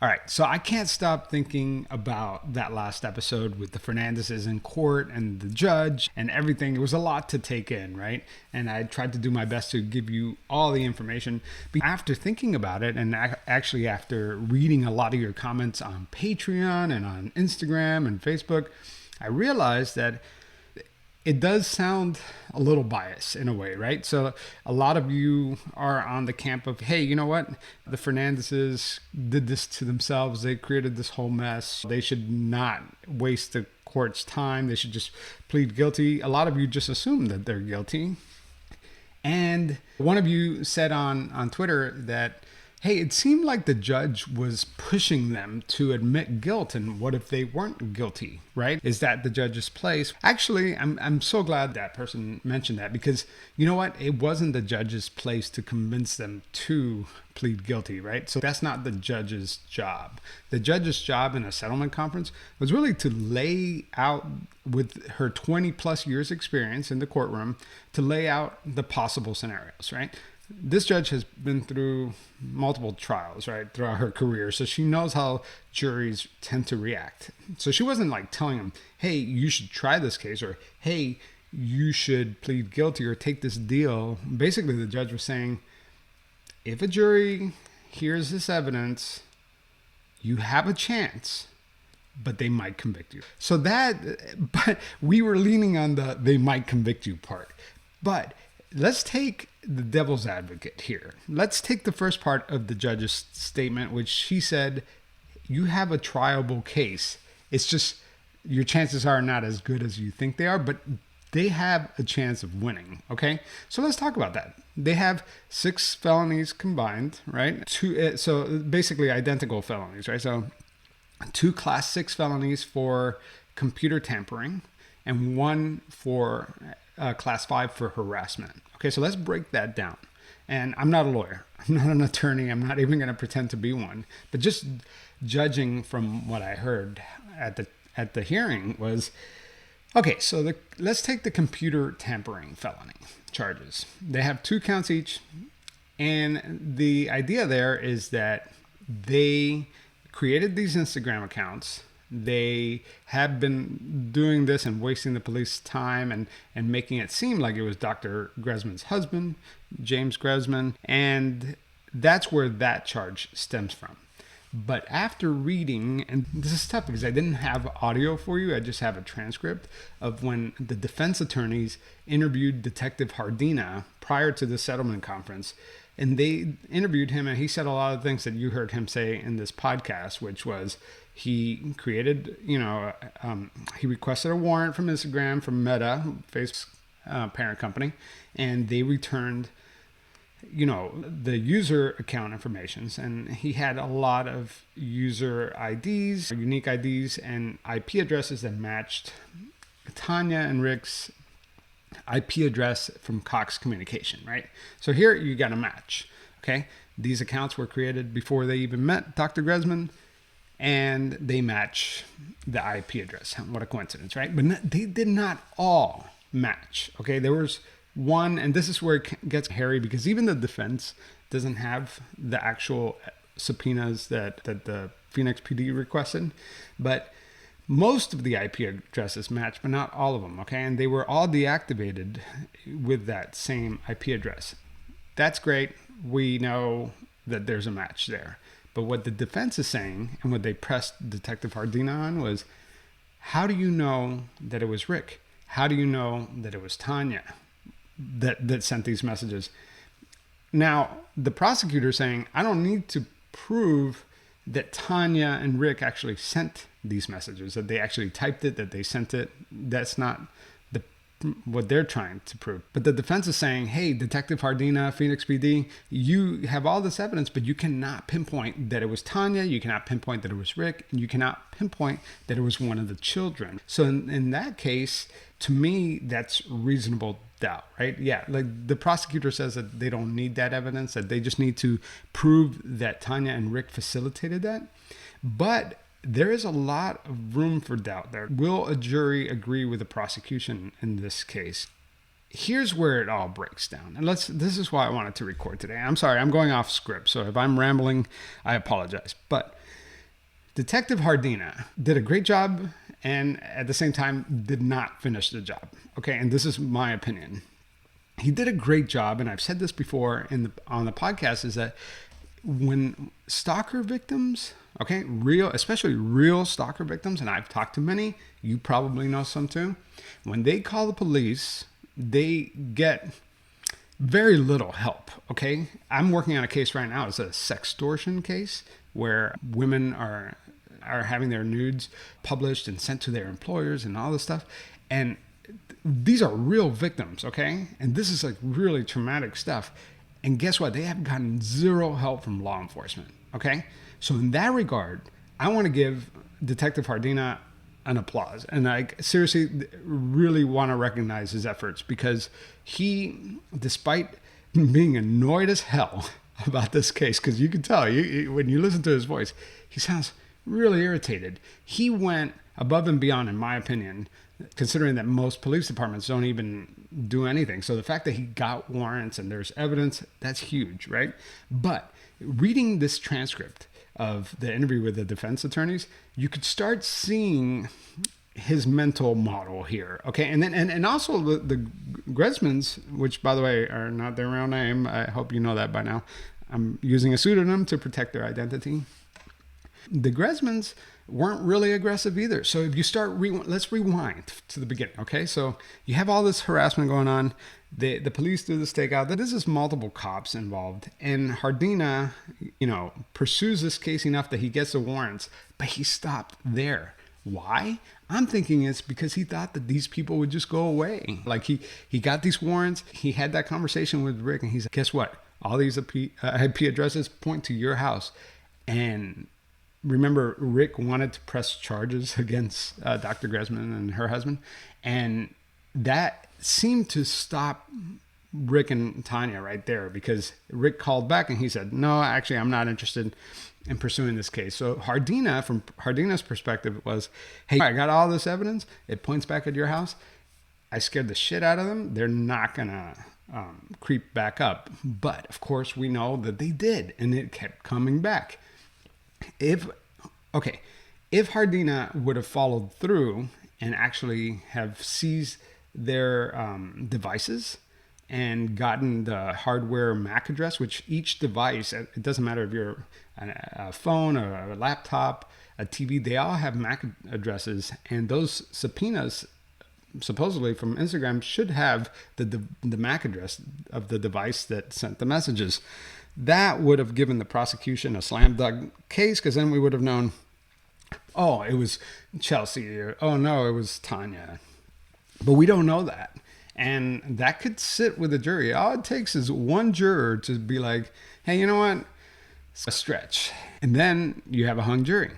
All right, so I can't stop thinking about that last episode with the Fernandezes in court and the judge and everything. It was a lot to take in, right? And I tried to do my best to give you all the information. But after thinking about it, and actually after reading a lot of your comments on Patreon and on Instagram and Facebook, I realized that it does sound a little biased in a way, right? So a lot of you are on the camp of, hey, you know what? The Fernandezes did this to themselves. They created this whole mess. They should not waste the court's time. They should just plead guilty. A lot of you just assume that they're guilty. And one of you said on Twitter that, hey, it seemed like the judge was pushing them to admit guilt. And what if they weren't guilty, right? Is that the judge's place? Actually, I'm so glad that person mentioned that, because you know what? It wasn't the judge's place to convince them to plead guilty, right? So that's not the judge's job. The judge's job in a settlement conference was really to lay out, with her 20 plus years experience in the courtroom, to lay out the possible scenarios, right? This judge has been through multiple trials, right, throughout her career. So she knows how juries tend to react. So she wasn't like telling them, hey, you should try this case, or hey, you should plead guilty or take this deal. Basically, the judge was saying, if a jury hears this evidence, you have a chance, but they might convict you. So but we were leaning on the they might convict you part. But let's take the devil's advocate here. Let's take the first part of the judge's statement, which she said, you have a triable case. It's just your chances are not as good as you think they are, but they have a chance of winning. Okay, so let's talk about that. They have 6 felonies combined, right? So basically identical felonies, right? So 2 class 6 felonies for computer tampering and 1 for class 5 for harassment. Okay, so let's break that down. And I'm not a lawyer. I'm not an attorney. I'm not even going to pretend to be one. But just judging from what I heard at the hearing was, okay, so let's take the computer tampering felony charges. They have 2 counts each. And the idea there is that they created these Instagram accounts. They have been doing this and wasting the police time and making it seem like it was Dr. Gresman's husband, James Gresman. And that's where that charge stems from. But after reading, and this is tough because I didn't have audio for you, I just have a transcript of when the defense attorneys interviewed Detective Hardina prior to the settlement conference. And they interviewed him, and he said a lot of things that you heard him say in this podcast, which was he created, he requested a warrant from Instagram, from Meta, Facebook's parent company, and they returned, the user account informations. And he had a lot of user IDs, unique IDs, and IP addresses that matched Tanya and Rick's IP address from Cox Communication, right? So here you got a match, okay? These accounts were created before they even met Dr. Gresman, and they match the IP address. What a coincidence, right? But they did not all match, okay? There was one, and this is where it gets hairy, because even the defense doesn't have the actual subpoenas that the Phoenix PD requested, but most of the IP addresses match, but not all of them, okay? And they were all deactivated with that same IP address. That's great. We know that there's a match there. But what the defense is saying, and what they pressed Detective Hardina on, was, how do you know that it was Rick? How do you know that it was Tanya that sent these messages? Now, the prosecutor is saying, I don't need to prove that Tanya and Rick actually sent these messages, that they actually typed it, that they sent it. That's not what they're trying to prove. But the defense is saying, hey, Detective Hardina, Phoenix PD, you have all this evidence, but you cannot pinpoint that it was Tanya, you cannot pinpoint that it was Rick, and you cannot pinpoint that it was one of the children. So in that case, to me, that's reasonable doubt, right? Yeah, like the prosecutor says that they don't need that evidence, that they just need to prove that Tanya and Rick facilitated that. But there is a lot of room for doubt there. Will a jury agree with the prosecution in this case? Here's where it all breaks down. And this is why I wanted to record today. I'm sorry, I'm going off script. So if I'm rambling, I apologize. But Detective Hardina did a great job and at the same time did not finish the job. Okay, and this is my opinion. He did a great job, and I've said this before on the podcast, is that when stalker victims, okay, especially real stalker victims, and I've talked to many, you probably know some too, when they call the police, they get very little help, okay? I'm working on a case right now. It's a sextortion case where women are having their nudes published and sent to their employers and all this stuff. And these are real victims, okay? And this is like really traumatic stuff. And guess what? They have gotten zero help from law enforcement, okay? So in that regard, I want to give Detective Hardina an applause. And I seriously really want to recognize his efforts, because he, despite being annoyed as hell about this case, because you can tell when you listen to his voice, he sounds really irritated. He went above and beyond, in my opinion, considering that most police departments don't even do anything. So the fact that he got warrants and there's evidence, that's huge, right? But reading this transcript of the interview with the defense attorneys, you could start seeing his mental model here, okay? And then and also the Gresmans, which by the way are not their real name. I hope you know that by now. I'm using a pseudonym to protect their identity. The Gresmans weren't really aggressive either. So if you start, let's rewind to the beginning, okay? So you have all this harassment going on. The police do the stakeout. This is multiple cops involved. And Hardina, pursues this case enough that he gets the warrants, but he stopped there. Why? I'm thinking it's because he thought that these people would just go away. Like he got these warrants. He had that conversation with Rick, and he's like, guess what? All these IP addresses point to your house. And remember, Rick wanted to press charges against Dr. Gresman and her husband. And that seemed to stop Rick and Tanya right there, because Rick called back and he said, no, actually, I'm not interested in pursuing this case. So Hardina, from Hardina's perspective, was, hey, I got all this evidence. It points back at your house. I scared the shit out of them. They're not going to creep back up. But of course, we know that they did, and it kept coming back. If Hardina would have followed through and actually have seized their devices and gotten the hardware MAC address, which each device, it doesn't matter if you're a phone or a laptop, a TV, they all have MAC addresses, and those subpoenas supposedly from Instagram should have the MAC address of the device that sent the messages. That would have given the prosecution a slam dunk case, because then we would have known, oh, it was Chelsea, or oh no, it was Tanya. But we don't know that. And that could sit with the jury. All it takes is one juror to be like, hey, you know what? It's a stretch. And then you have a hung jury.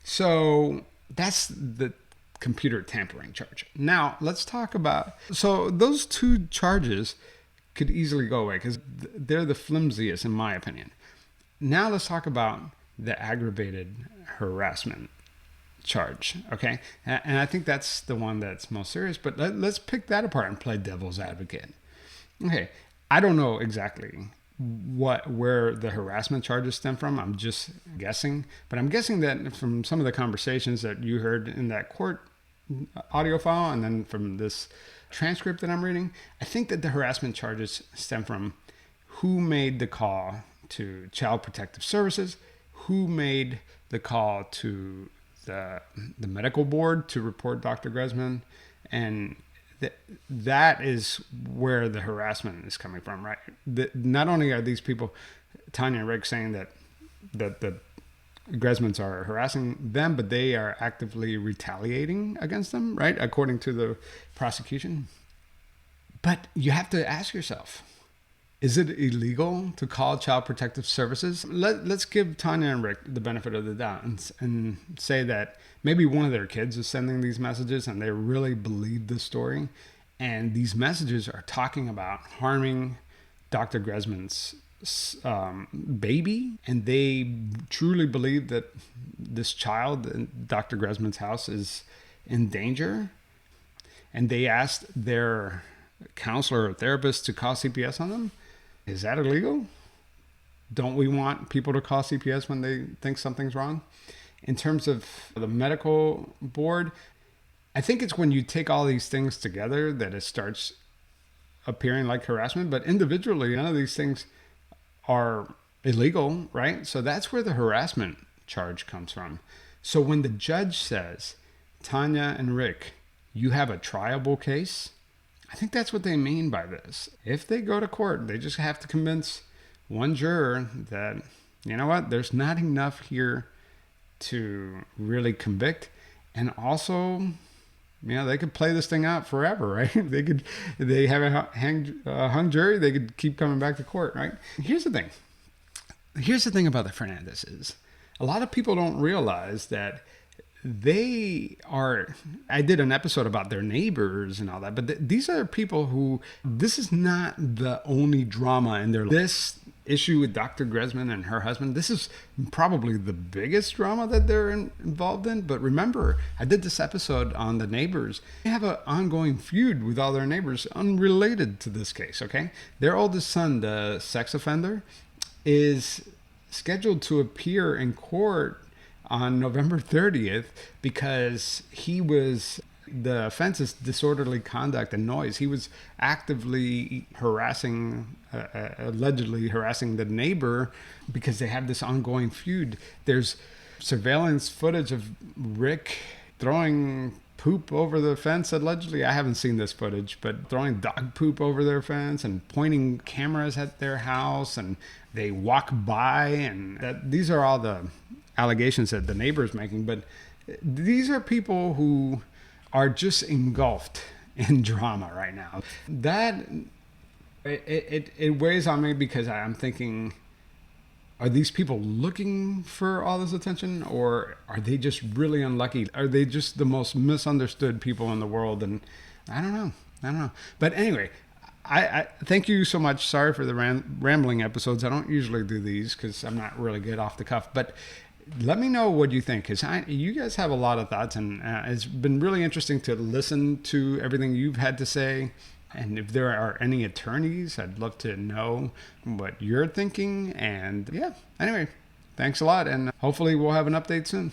So that's the computer tampering charge. Now, let's talk about, so those two charges could easily go away because they're the flimsiest in my opinion. Now let's talk about the aggravated harassment charge, okay? And I think that's the one that's most serious, but let's pick that apart and play devil's advocate. Okay, I don't know exactly where the harassment charges stem from. I'm just guessing, but I'm guessing that from some of the conversations that you heard in that court audio file and then from this transcript that I'm reading, I think that the harassment charges stem from who made the call to Child Protective Services, who made the call to the medical board to report Dr. Gresman, and that is where the harassment is coming from, right? Not only are these people, Tanya and Rick, saying that the Gresmans are harassing them, but they are actively retaliating against them, right? According to the prosecution. But you have to ask yourself, is it illegal to call Child Protective Services? Let's give Tanya and Rick the benefit of the doubt and say that maybe one of their kids is sending these messages and they really believe this story. And these messages are talking about harming Dr. Gresman's baby. And they truly believe that this child in Dr. Gresman's house is in danger. And they asked their counselor or therapist to call CPS on them. Is that illegal? Don't we want people to call CPS when they think something's wrong? In terms of the medical board, I think it's when you take all these things together that it starts appearing like harassment. But individually, none of these things are illegal, right? So that's where the harassment charge comes from. So when the judge says, Tanya and Rick, you have a triable case, I think that's what they mean by this. If they go to court, they just have to convince one juror that, you know what, there's not enough here to really convict. And also, they could play this thing out forever, right? They have a hung jury. They could keep coming back to court, right? Here's the thing. Here's the thing about the Fernandezes. A lot of people don't realize that I did an episode about their neighbors and all that, but these are people who, this is not the only drama in their life. This issue with Dr. Gresman and her husband, this is probably the biggest drama that they're involved in. But remember, I did this episode on the neighbors. They have an ongoing feud with all their neighbors unrelated to this case, okay? Their oldest son, the sex offender, is scheduled to appear in court on November 30th because the offense is disorderly conduct and noise. He was actively allegedly harassing the neighbor because they have this ongoing feud. There's surveillance footage of Rick throwing poop over the fence, allegedly. I haven't seen this footage, but throwing dog poop over their fence and pointing cameras at their house, and they walk by, and these are all the allegations that the neighbor is making. But these are people who are just engulfed in drama right now. That it weighs on me because I'm thinking, are these people looking for all this attention, or are they just really unlucky? Are they just the most misunderstood people in the world? And I don't know. But anyway, I thank you so much. Sorry for the rambling episodes. I don't usually do these because I'm not really good off the cuff. But let me know what you think, because you guys have a lot of thoughts, and it's been really interesting to listen to everything you've had to say. And if there are any attorneys, I'd love to know what you're thinking. And yeah, anyway, thanks a lot, and hopefully we'll have an update soon.